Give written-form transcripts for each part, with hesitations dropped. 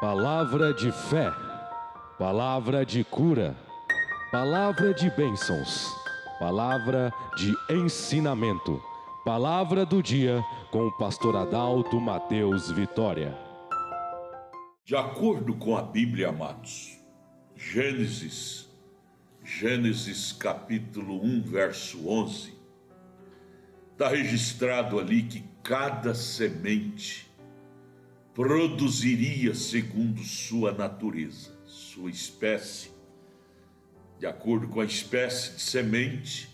Palavra de fé, palavra de cura, palavra de bênçãos, palavra de ensinamento, palavra do dia com o pastor Adalto Mateus Vitória. De acordo com a Bíblia, amados, Gênesis capítulo 1, verso 11, está registrado ali que cada semente produziria segundo sua natureza, sua espécie. De acordo com a espécie de semente,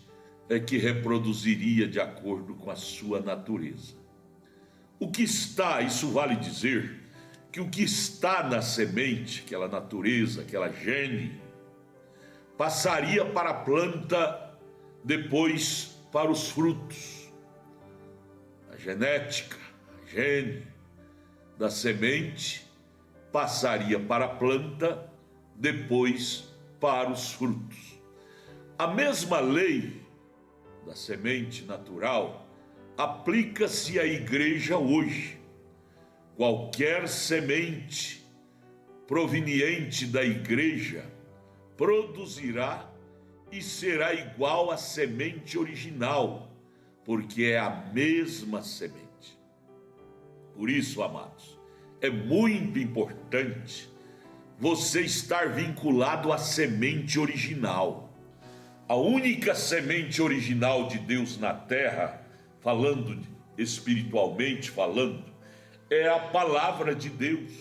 é que reproduziria de acordo com a sua natureza. Isso vale dizer que o que está na semente, aquela natureza, aquela gene, passaria para a planta, depois para os frutos. A genética, a gene da semente passaria para a planta, depois para os frutos. A mesma lei da semente natural aplica-se à igreja hoje. Qualquer semente proveniente da igreja produzirá e será igual à semente original, porque é a mesma semente. Por isso, amados, é muito importante você estar vinculado à semente original. A única semente original de Deus na terra, falando espiritualmente falando, é a palavra de Deus.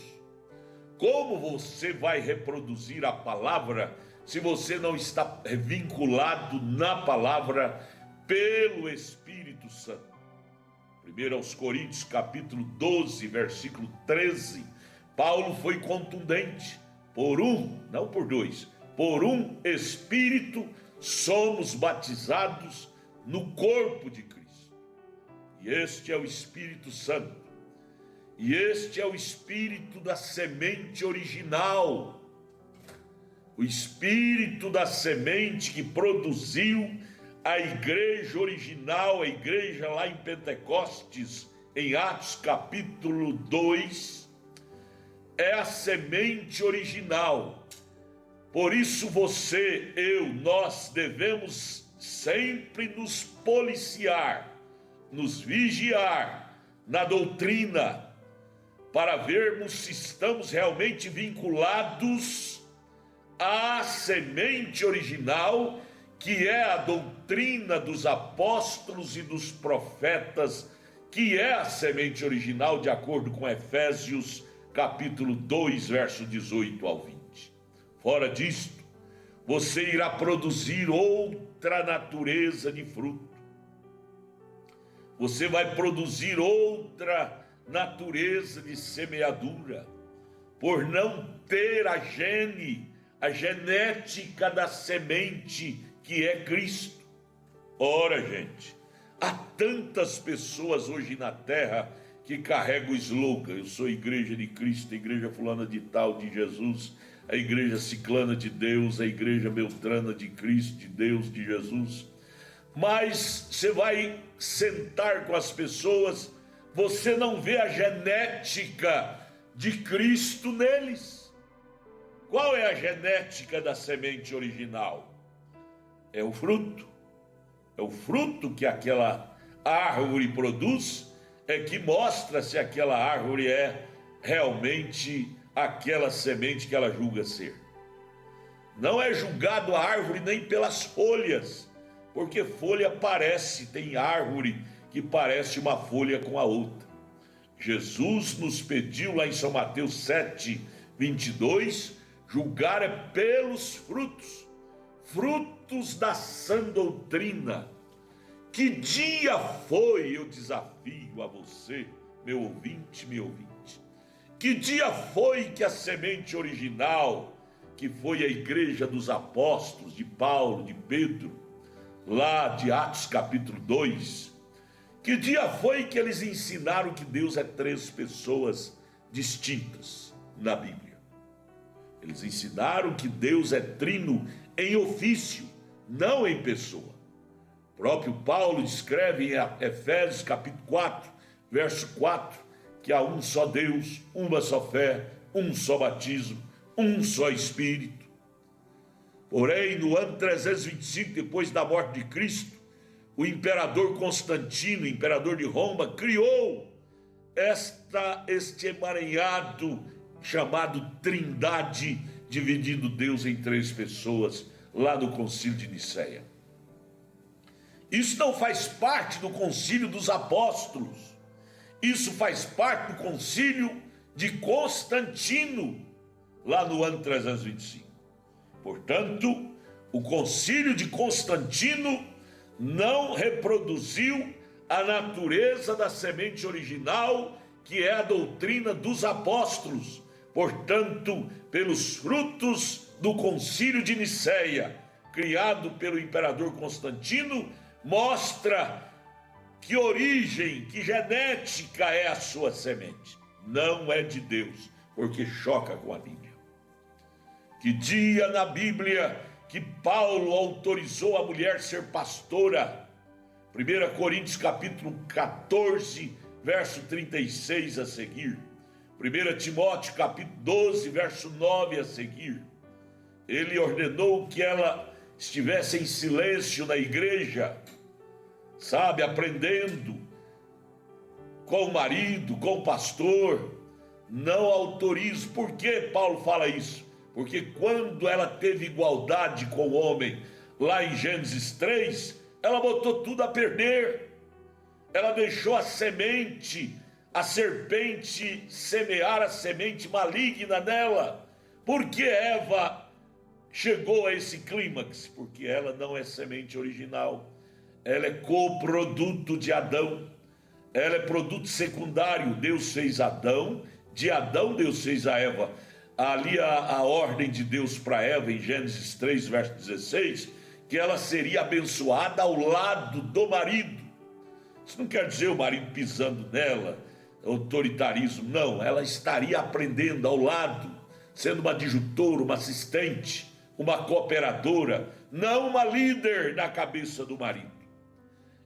Como você vai reproduzir a palavra se você não está vinculado na palavra pelo Espírito Santo? 1 Coríntios capítulo 12, versículo 13, Paulo foi contundente. Por um, não por dois, por um Espírito somos batizados no corpo de Cristo. E este é o Espírito Santo. E este é o Espírito da semente original. O Espírito da semente que produziu a igreja original, a igreja lá em Pentecostes, em Atos capítulo 2, é a semente original. Por isso você, nós devemos sempre nos policiar, nos vigiar na doutrina, para vermos se estamos realmente vinculados à semente original, que é a doutrina dos apóstolos e dos profetas, que é a semente original, de acordo com Efésios capítulo 2, verso 18 ao 20. Fora disto, você irá produzir outra natureza de fruto. Você vai produzir outra natureza de semeadura, por não ter a genética da semente que é Cristo. Ora, gente, há tantas pessoas hoje na terra que carregam o slogan: eu sou igreja de Cristo, a igreja fulana de tal, de Jesus, a igreja ciclana de Deus, a igreja beltrana de Cristo, de Deus, de Jesus. Mas você vai sentar com as pessoas, você não vê a genética de Cristo neles. Qual é a genética da semente original? É o fruto. É o fruto que aquela árvore produz, é que mostra se aquela árvore é realmente aquela semente que ela julga ser. Não é julgado a árvore nem pelas folhas, porque folha parece, tem árvore que parece uma folha com a outra. Jesus nos pediu lá em São Mateus 7, 22, julgar é pelos frutos, frutos da sã doutrina. Que dia foi, eu desafio a você, meu ouvinte, que dia foi que a semente original, que foi a igreja dos apóstolos, de Paulo, de Pedro, lá de Atos capítulo 2, que dia foi que eles ensinaram que Deus é três pessoas distintas na Bíblia? Eles ensinaram que Deus é trino em ofício, não em pessoa. O próprio Paulo escreve em Efésios capítulo 4, verso 4, que há um só Deus, uma só fé, um só batismo, um só Espírito. Porém, no ano 325, depois da morte de Cristo, o imperador Constantino, imperador de Roma, criou este emaranhado chamado Trindade, dividindo Deus em três pessoas, lá no Concílio de Nicéia. Isso não faz parte do Concílio dos Apóstolos, isso faz parte do Concílio de Constantino, lá no ano 325. Portanto, o Concílio de Constantino não reproduziu a natureza da semente original, que é a doutrina dos apóstolos. Portanto, pelos frutos do Concílio de Nicéia, criado pelo imperador Constantino, mostra que origem, que genética é a sua semente. Não é de Deus, porque choca com a Bíblia. Que dia na Bíblia que Paulo autorizou a mulher ser pastora? 1 Coríntios capítulo 14, verso 36 a seguir. 1 Timóteo capítulo 12, verso 9 a seguir. Ele ordenou que ela estivesse em silêncio na igreja, sabe, aprendendo com o marido, com o pastor. Não autorizo. Por que Paulo fala isso? Porque quando ela teve igualdade com o homem, lá em Gênesis 3, ela botou tudo a perder. Ela deixou a semente, a serpente semear a semente maligna nela. Por que Eva chegou a esse clímax? Porque ela não é semente original. Ela é coproduto de Adão. Ela é produto secundário. Deus fez Adão, de Adão Deus fez a Eva. Ali a ordem de Deus para Eva, em Gênesis 3, verso 16, que ela seria abençoada ao lado do marido. Isso não quer dizer o marido pisando nela, autoritarismo, não. Ela estaria aprendendo ao lado, sendo uma adjutora, uma assistente, uma cooperadora, não uma líder na cabeça do marido.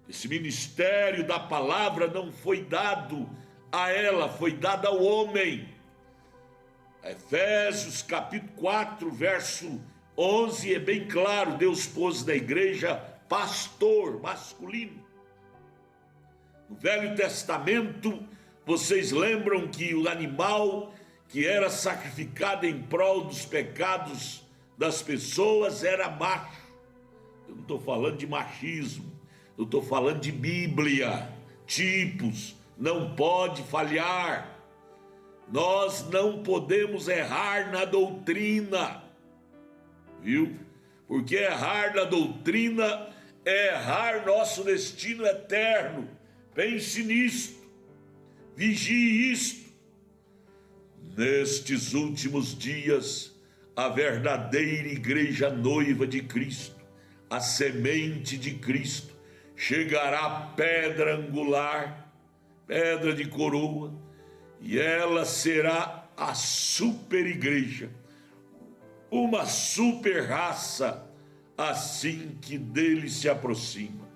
Esse ministério da palavra não foi dado a ela, foi dado ao homem. Efésios capítulo 4, verso 11, é bem claro, Deus pôs na igreja pastor masculino. No Velho Testamento, vocês lembram que o animal que era sacrificado em prol dos pecados das pessoas era macho. Eu não estou falando de machismo, eu estou falando de Bíblia, tipos, não pode falhar. Nós não podemos errar na doutrina, viu? Porque errar na doutrina é errar nosso destino eterno. Pense nisto, vigie isto. Nestes últimos dias, a verdadeira igreja noiva de Cristo, a semente de Cristo, chegará à pedra angular, pedra de coroa, e ela será a super igreja, uma super raça, assim que dele se aproxima.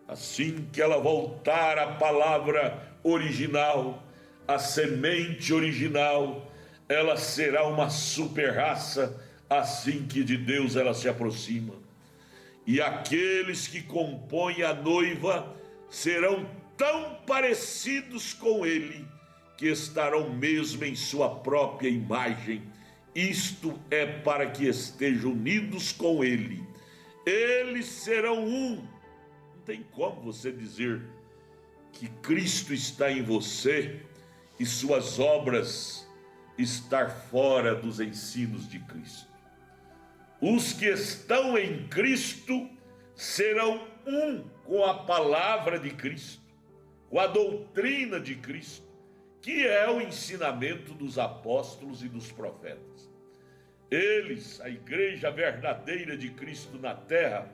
Assim que ela voltar à palavra original, a semente original, ela será uma super raça, assim que de Deus ela se aproxima. E aqueles que compõem a noiva serão tão parecidos com ele, que estarão mesmo em sua própria imagem. Isto é para que estejam unidos com ele. Eles serão um. Não tem como você dizer que Cristo está em você e suas obras estar fora dos ensinos de Cristo. Os que estão em Cristo serão um com a palavra de Cristo, com a doutrina de Cristo, que é o ensinamento dos apóstolos e dos profetas. Eles, a igreja verdadeira de Cristo na terra,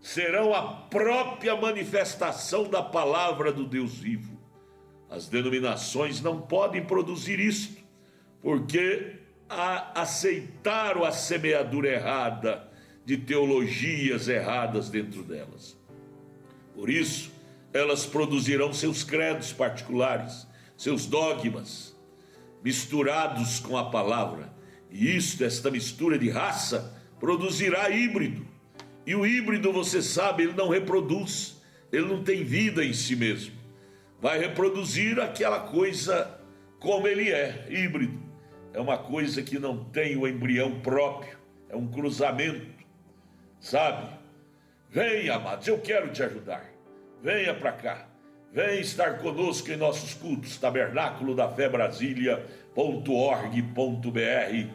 serão a própria manifestação da palavra do Deus vivo. As denominações não podem produzir isto, porque aceitaram a semeadura errada de teologias erradas dentro delas. Por isso, elas produzirão seus credos particulares, seus dogmas. misturados com a palavra. E esta mistura de raça, produzirá híbrido. E o híbrido, você sabe, ele não reproduz, ele não tem vida em si mesmo. Vai reproduzir aquela coisa como ele é, híbrido. É uma coisa que não tem o embrião próprio, é um cruzamento, sabe? Venha, amados, eu quero te ajudar. Venha para cá. Venha estar conosco em nossos cultos, tabernáculo da fé Brasília.org.br.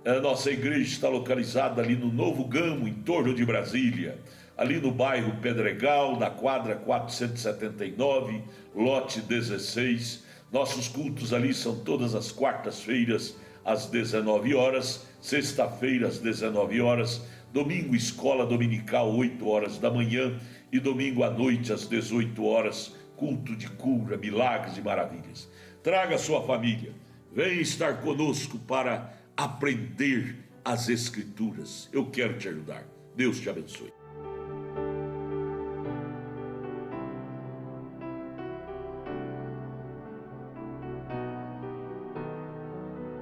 A nossa igreja está localizada ali no Novo Gamo, em torno de Brasília, ali no bairro Pedregal, na quadra 479, lote 16. Nossos cultos ali são todas as quartas-feiras, às 19 horas, sexta-feira, às 19 horas, domingo, escola dominical, 8 horas da manhã, e domingo à noite, às 18 horas, culto de cura, milagres e maravilhas. Traga sua família, venha estar conosco para aprender as Escrituras. Eu quero te ajudar. Deus te abençoe.